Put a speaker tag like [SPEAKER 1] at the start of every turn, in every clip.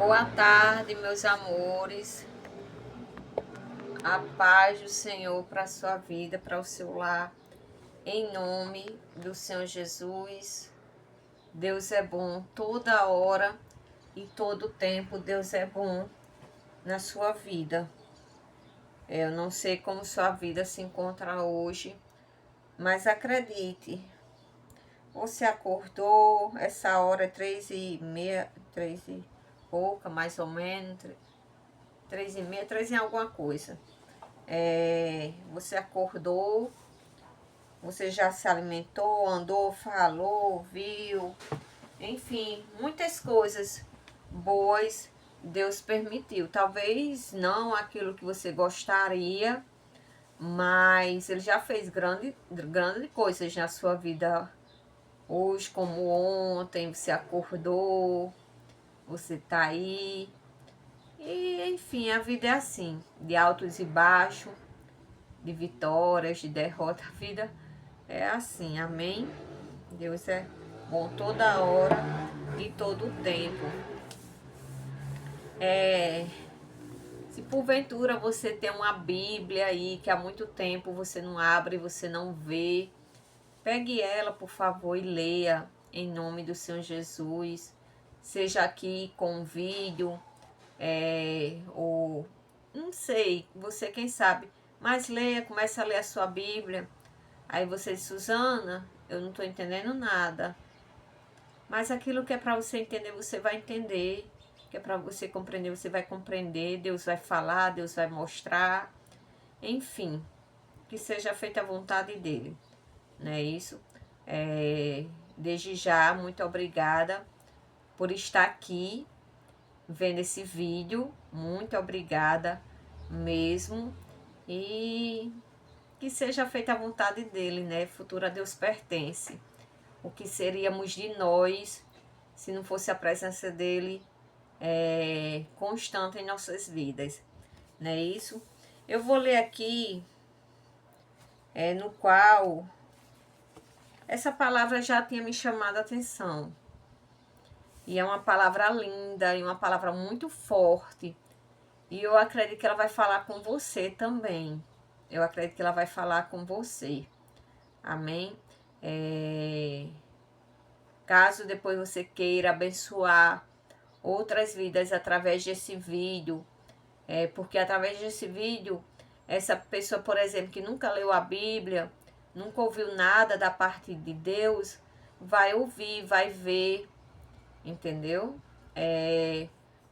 [SPEAKER 1] Boa tarde, meus amores. A paz do Senhor para a sua vida, para o seu lar. Em nome do Senhor Jesus. Deus é bom toda hora e todo tempo. Deus é bom na sua vida. Eu não sei como sua vida se encontra hoje, mas acredite. Você acordou, essa hora é 3h30, 3 e pouca, mais ou menos, 3h30, 3 em alguma coisa. Você acordou, você já se alimentou, andou, falou, viu, enfim, muitas coisas boas Deus permitiu. Talvez não aquilo que você gostaria, mas Ele já fez grande coisas na sua vida hoje, como ontem. Você acordou, você tá aí. E enfim, a vida é assim, de altos e baixos, de vitórias, de derrota. A vida é assim, amém? Deus é bom toda hora e todo o tempo. Se porventura você tem uma Bíblia aí que há muito tempo você não abre, você não vê, pegue ela, por favor, e leia em nome do Senhor Jesus. Seja aqui com vídeo, ou não sei, você quem sabe, mas leia, comece a ler a sua Bíblia. Aí você diz: Suzana, eu não estou entendendo nada. Mas aquilo que é para você entender, você vai entender. Que é para você compreender, você vai compreender. Deus vai falar, Deus vai mostrar. Enfim, que seja feita a vontade dele. Não é isso? Desde já, muito obrigada por estar aqui vendo esse vídeo. Muito obrigada mesmo. E que seja feita a vontade dele, né? Futuro a Deus pertence. O que seríamos de nós se não fosse a presença dele constante em nossas vidas, não é isso? Eu vou ler aqui, no qual essa palavra já tinha me chamado a atenção. E é uma palavra linda e uma palavra muito forte. E eu acredito que ela vai falar com você também. Eu acredito que ela vai falar com você. Amém? Caso depois você queira abençoar outras vidas através desse vídeo, porque através desse vídeo, essa pessoa, por exemplo, que nunca leu a Bíblia, nunca ouviu nada da parte de Deus, vai ouvir, vai ver, entendeu?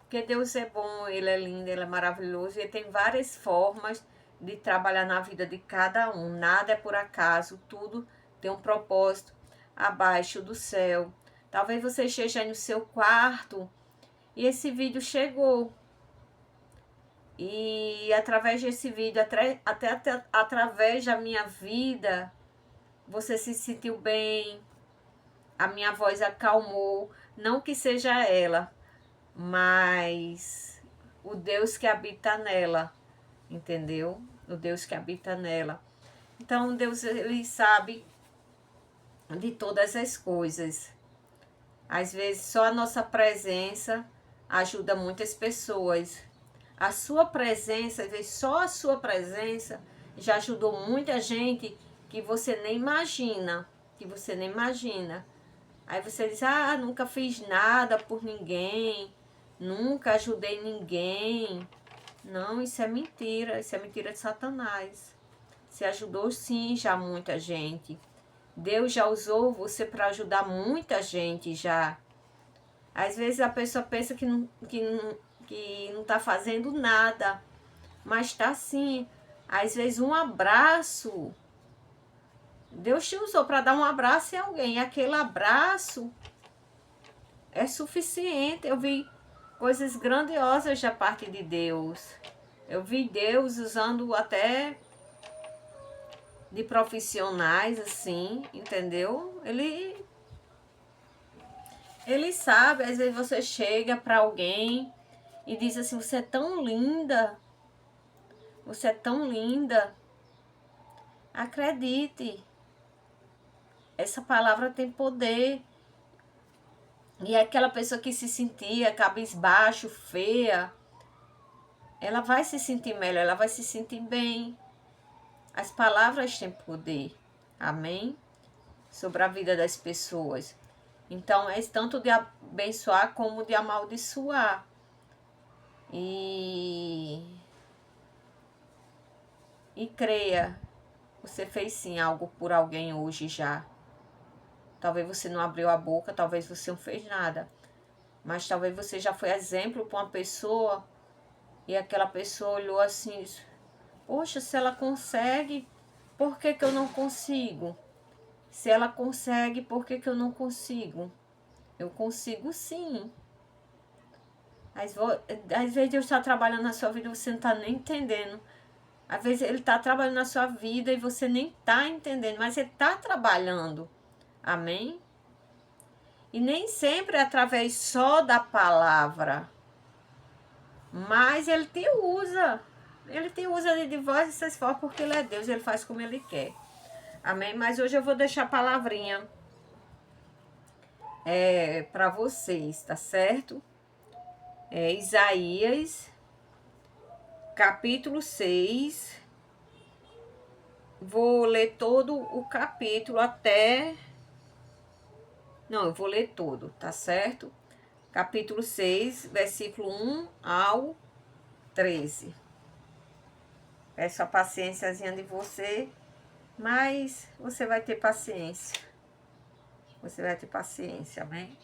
[SPEAKER 1] Porque Deus é bom, Ele é lindo, Ele é maravilhoso, e Ele tem várias formas de trabalhar na vida de cada um. Nada é por acaso, tudo tem um propósito abaixo do céu. Talvez você esteja aí no seu quarto e esse vídeo chegou. E através desse vídeo, até através da minha vida, você se sentiu bem, a minha voz acalmou. Não que seja ela, mas o Deus que habita nela, entendeu? O Deus que habita nela. Então, Deus, Ele sabe de todas as coisas. Às vezes, só a nossa presença ajuda muitas pessoas. A sua presença, às vezes, só a sua presença já ajudou muita gente que você nem imagina. Que você nem imagina. Aí você diz: ah, nunca fiz nada por ninguém, nunca ajudei ninguém. Não, isso é mentira de Satanás. Você ajudou sim já muita gente. Deus já usou você para ajudar muita gente já. Às vezes a pessoa pensa que não está fazendo nada, mas está sim. Às vezes um abraço, Deus te usou para dar um abraço em alguém. E aquele abraço é suficiente. Eu vi coisas grandiosas da parte de Deus. Eu vi Deus usando até de profissionais, assim, entendeu? Ele sabe. Às vezes você chega para alguém e diz assim: você é tão linda, você é tão linda. Acredite, essa palavra tem poder. E aquela pessoa que se sentia cabisbaixo, feia, ela vai se sentir melhor, ela vai se sentir bem. As palavras têm poder, amém? Sobre a vida das pessoas. Então, é tanto de abençoar como de amaldiçoar. E creia, você fez sim algo por alguém hoje já. Talvez você não abriu a boca, talvez você não fez nada. Mas talvez você já foi exemplo para uma pessoa e aquela pessoa olhou assim e disse, poxa, se ela consegue, por que que eu não consigo? Se ela consegue, por que que eu não consigo? Eu consigo sim. Às vezes Deus está trabalhando na sua vida e você não está nem entendendo. Às vezes Ele está trabalhando na sua vida e você nem está entendendo, mas Ele está trabalhando. Amém? E nem sempre é através só da palavra. Mas Ele te usa. Ele te usa de diversas formas porque Ele é Deus, Ele faz como Ele quer. Amém? Mas hoje eu vou deixar a palavrinha para vocês, tá certo? Isaías, capítulo 6. Vou ler todo o capítulo até... Não, eu vou ler todo, tá certo? Capítulo 6, versículo 1 ao 13. Peço a paciênciazinha de você, mas você vai ter paciência. Você vai ter paciência, amém?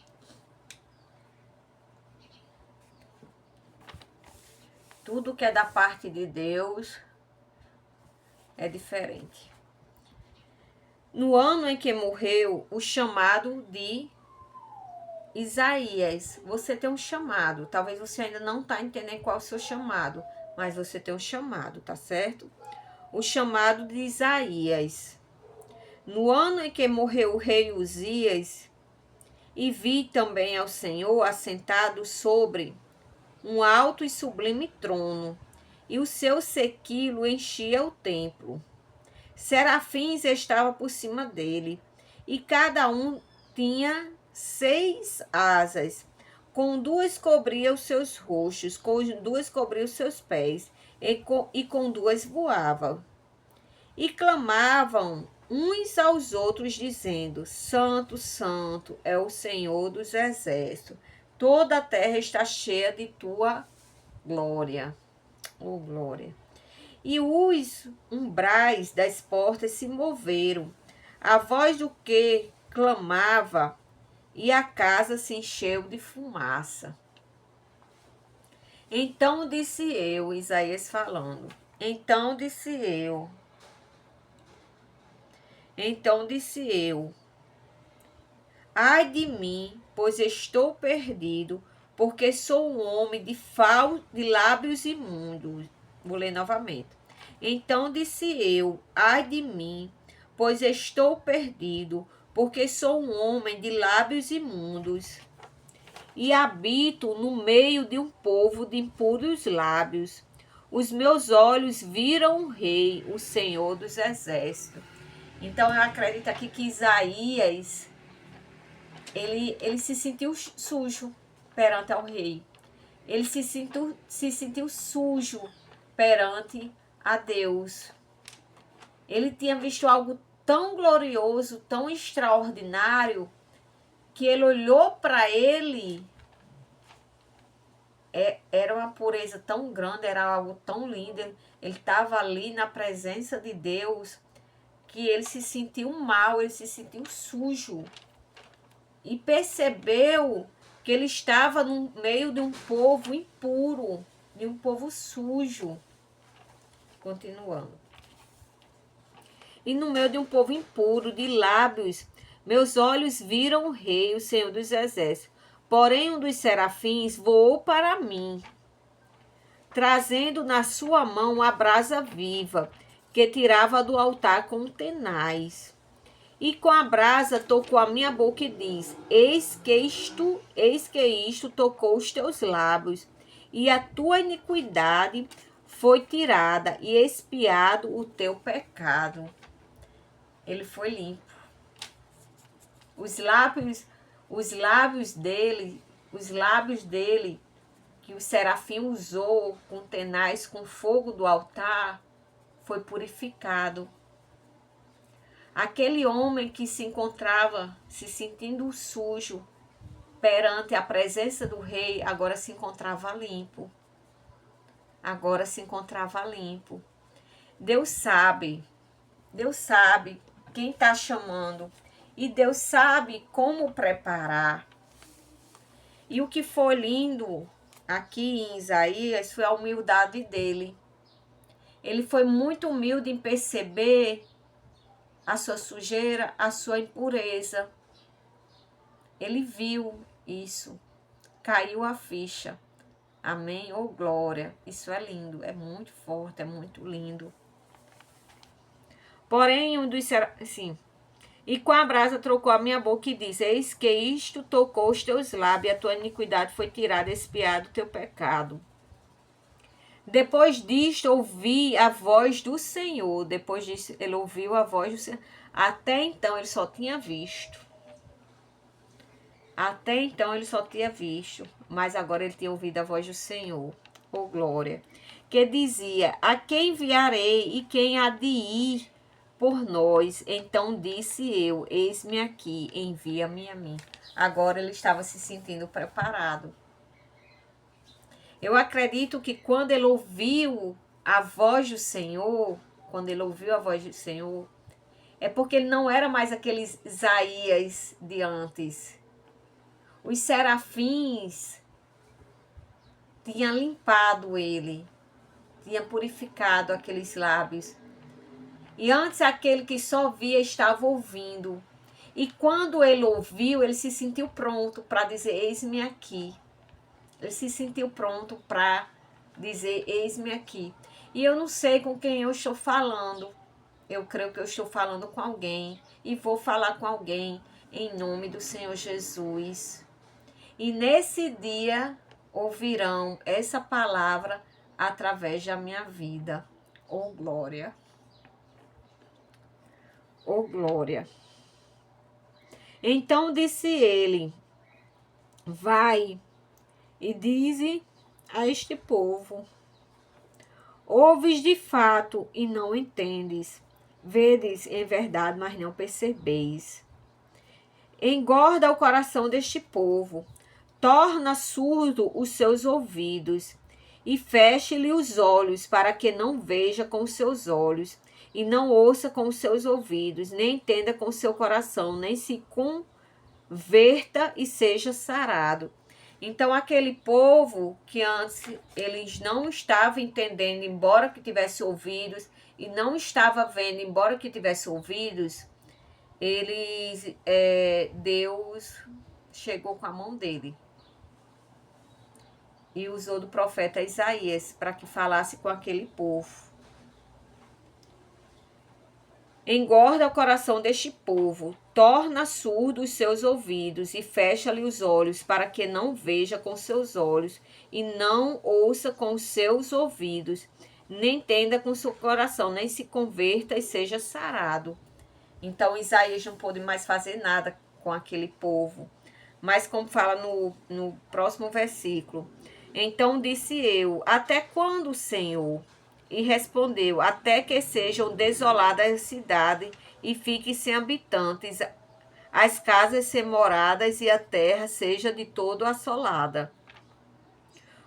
[SPEAKER 1] Tudo que é da parte de Deus é diferente. No ano em que morreu o chamado de Isaías, você tem um chamado. Talvez você ainda não está entendendo qual é o seu chamado, mas você tem um chamado, tá certo? O chamado de Isaías. No ano em que morreu o rei Uzias, e vi também ao Senhor assentado sobre um alto e sublime trono, e o seu séquilo enchia o templo. Serafins estavam por cima dele, e cada um tinha 6 asas. Com 2 cobria os seus rostos, com 2 cobria os seus pés, e com 2 voavam. E clamavam uns aos outros, dizendo, Santo, Santo é o Senhor dos exércitos. Toda a terra está cheia de tua glória. Oh, glória. E os umbrais das portas se moveram, a voz do que clamava, e a casa se encheu de fumaça. Então disse eu, Isaías falando, então disse eu, ai de mim, pois estou perdido, porque sou um homem de lábios imundos. Vou ler novamente. Então disse eu, ai de mim, pois estou perdido, porque sou um homem de lábios imundos, e habito no meio de um povo de impuros lábios. Os meus olhos viram o Rei, o Senhor dos Exércitos. Então eu acredito aqui que Isaías, ele se sentiu sujo perante ao rei. Ele se sentiu sujo perante a Deus. Ele tinha visto algo tão glorioso, tão extraordinário, que ele olhou para ele. Era uma pureza tão grande, era algo tão lindo. Ele estava ali na presença de Deus, que ele se sentiu mal, ele se sentiu sujo. E percebeu que ele estava no meio de um povo impuro, de um povo sujo. Continuando. E no meio de um povo impuro, de lábios, meus olhos viram o Rei, o Senhor dos Exércitos. Porém, um dos serafins voou para mim, trazendo na sua mão a brasa viva, que tirava do altar com tenaz. E com a brasa tocou a minha boca e diz, eis que isto tocou os teus lábios, e a tua iniquidade foi tirada, e expiado o teu pecado. Ele foi limpo. Os lábios Os lábios dele, que o serafim usou com tenaz, com fogo do altar, foi purificado. Aquele homem que se encontrava se sentindo sujo perante a presença do rei, agora se encontrava limpo. Agora se encontrava limpo. Deus sabe quem está chamando. E Deus sabe como preparar. E o que foi lindo aqui em Isaías foi a humildade dele. Ele foi muito humilde em perceber a sua sujeira, a sua impureza. Ele viu isso. Caiu a ficha. Amém? Oh, glória. Isso é lindo, é muito forte, é muito lindo. Porém, um dos sim. E com a brasa trocou a minha boca e disse: eis que isto tocou os teus lábios, e a tua iniquidade foi tirada, expiado o teu pecado. Depois disto, ouvi a voz do Senhor. Depois disso, ele ouviu a voz do Senhor. Até então, ele só tinha visto. Até então, ele só tinha visto. Mas agora ele tinha ouvido a voz do Senhor. Oh, glória. Que dizia: a quem enviarei e quem há de ir por nós? Então disse eu: eis-me aqui, envia-me a mim. Agora ele estava se sentindo preparado. Eu acredito que quando ele ouviu a voz do Senhor, é porque ele não era mais aquele Isaías de antes. Os serafins tinham limpado ele, tinham purificado aqueles lábios. E antes aquele que só via estava ouvindo. E quando ele ouviu, ele se sentiu pronto para dizer: eis-me aqui. Ele se sentiu pronto para dizer: eis-me aqui. E eu não sei com quem eu estou falando. Eu creio que eu estou falando com alguém. E vou falar com alguém em nome do Senhor Jesus. E nesse dia ouvirão essa palavra através da minha vida. Oh, glória! Oh, glória! Então disse ele: vai e dize a este povo: ouves de fato e não entendes, vedes em verdade, mas não percebeis. Engorda o coração deste povo, torna surdo os seus ouvidos, e feche-lhe os olhos, para que não veja com os seus olhos, e não ouça com os seus ouvidos, nem entenda com o seu coração, nem se converta e seja sarado. Então, aquele povo que antes eles não estavam entendendo, embora que tivesse ouvidos, e não estava vendo, embora que tivesse ouvidos, Deus chegou com a mão dele e usou do profeta Isaías para que falasse com aquele povo. Engorda o coração deste povo, torna surdo os seus ouvidos e fecha-lhe os olhos, para que não veja com seus olhos e não ouça com os seus ouvidos, nem entenda com seu coração, nem se converta e seja sarado. Então Isaías não pôde mais fazer nada com aquele povo. Mas como fala no próximo versículo: então disse eu: até quando, Senhor? E respondeu: até que sejam desoladas as cidades e fiquem sem habitantes, as casas sem moradas e a terra seja de todo assolada.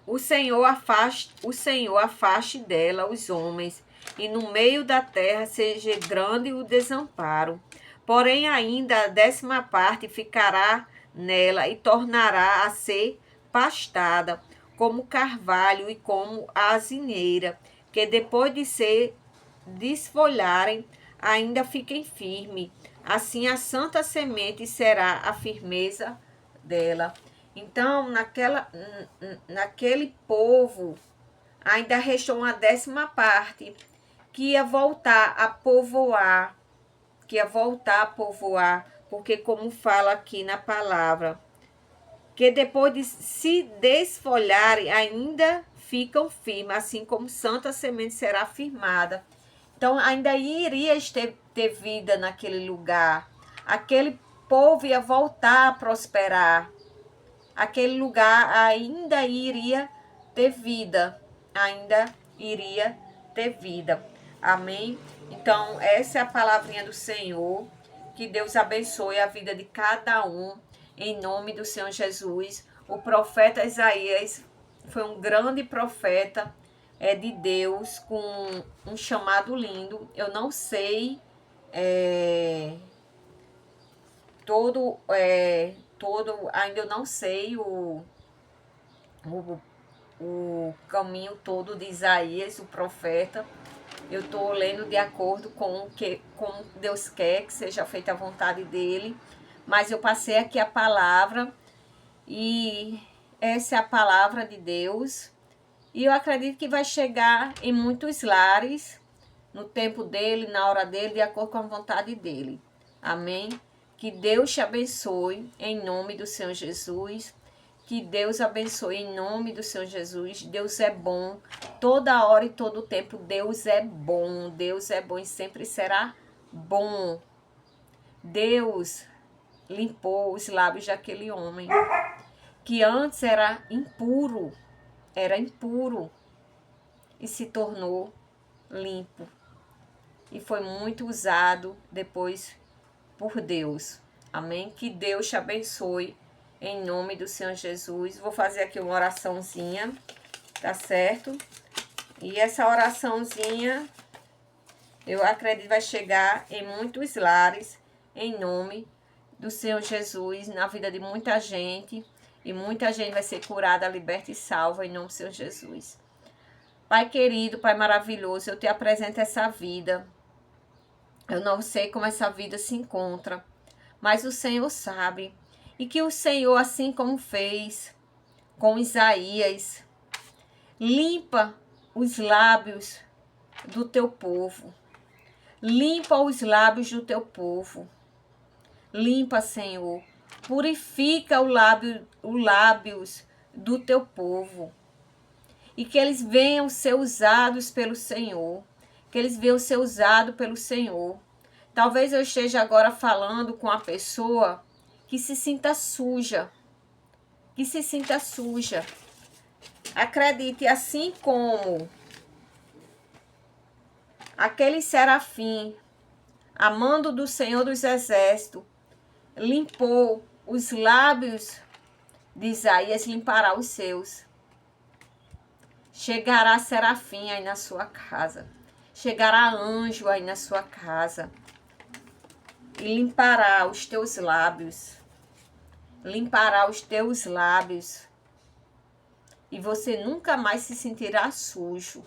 [SPEAKER 1] O Senhor afaste dela os homens, e no meio da terra seja grande o desamparo. Porém ainda a 10ª parte ficará nela e tornará a ser pastada, como carvalho e como a azineira, que depois de se desfolharem, ainda fiquem firmes. Assim a santa semente será a firmeza dela. Então, naquele povo, ainda restou uma 10ª parte, que ia voltar a povoar, porque como fala aqui na palavra, que depois de se desfolharem, ainda ficam firmes, assim como santa semente será firmada. Então, ainda iria ter vida naquele lugar. Aquele povo ia voltar a prosperar. Aquele lugar ainda iria ter vida, ainda iria ter vida. Amém? Então, essa é a palavrinha do Senhor. Que Deus abençoe a vida de cada um, em nome do Senhor Jesus. O profeta Isaías foi um grande profeta de Deus, com um chamado lindo. Eu não sei ainda eu não sei o caminho todo de Isaías, o profeta. Eu estou lendo de acordo com o que Deus quer que seja feita a vontade dele. Mas eu passei aqui a palavra, e essa é a palavra de Deus. E eu acredito que vai chegar em muitos lares, no tempo dele, na hora dele, de acordo com a vontade dele. Amém? Que Deus te abençoe, em nome do Senhor Jesus. Que Deus abençoe em nome do Senhor Jesus. Deus é bom. Toda hora e todo tempo Deus é bom. Deus é bom e sempre será bom. Deus limpou os lábios daquele homem que antes era impuro e se tornou limpo. E foi muito usado depois por Deus. Amém? Que Deus te abençoe em nome do Senhor Jesus. Vou fazer aqui uma oraçãozinha, tá certo? E essa oraçãozinha, eu acredito, vai chegar em muitos lares, em nome do Senhor Jesus, na vida de muita gente. E muita gente vai ser curada, liberta e salva, em nome do Senhor Jesus. Pai querido, Pai maravilhoso, eu te apresento essa vida. Eu não sei como essa vida se encontra, mas o Senhor sabe. E que o Senhor, assim como fez com Isaías, limpa os lábios do teu povo. Limpa os lábios do teu povo. Limpa, Senhor. Purifica os lábios do teu povo. E que eles venham ser usados pelo Senhor. Que eles venham ser usados pelo Senhor. Talvez eu esteja agora falando com a pessoa que se sinta suja. Que se sinta suja. Acredite, assim como aquele serafim, amando do Senhor dos Exércitos, limpou os lábios de Isaías, limpará os seus. Chegará serafim aí na sua casa. Chegará anjo aí na sua casa. E limpará os teus lábios. Limpará os teus lábios. E você nunca mais se sentirá sujo.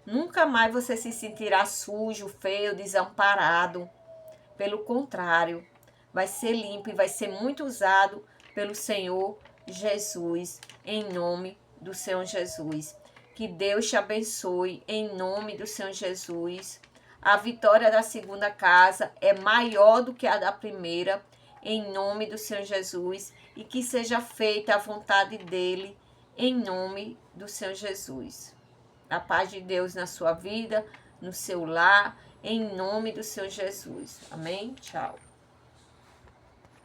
[SPEAKER 1] Nunca mais você se sentirá sujo, feio, desamparado. Pelo contrário, vai ser limpo e vai ser muito usado pelo Senhor Jesus, em nome do Senhor Jesus. Que Deus te abençoe, em nome do Senhor Jesus. A vitória da segunda casa é maior do que a da primeira, em nome do Senhor Jesus. E que seja feita a vontade dele, em nome do Senhor Jesus. A paz de Deus na sua vida, no seu lar, em nome do Senhor Jesus. Amém? Tchau.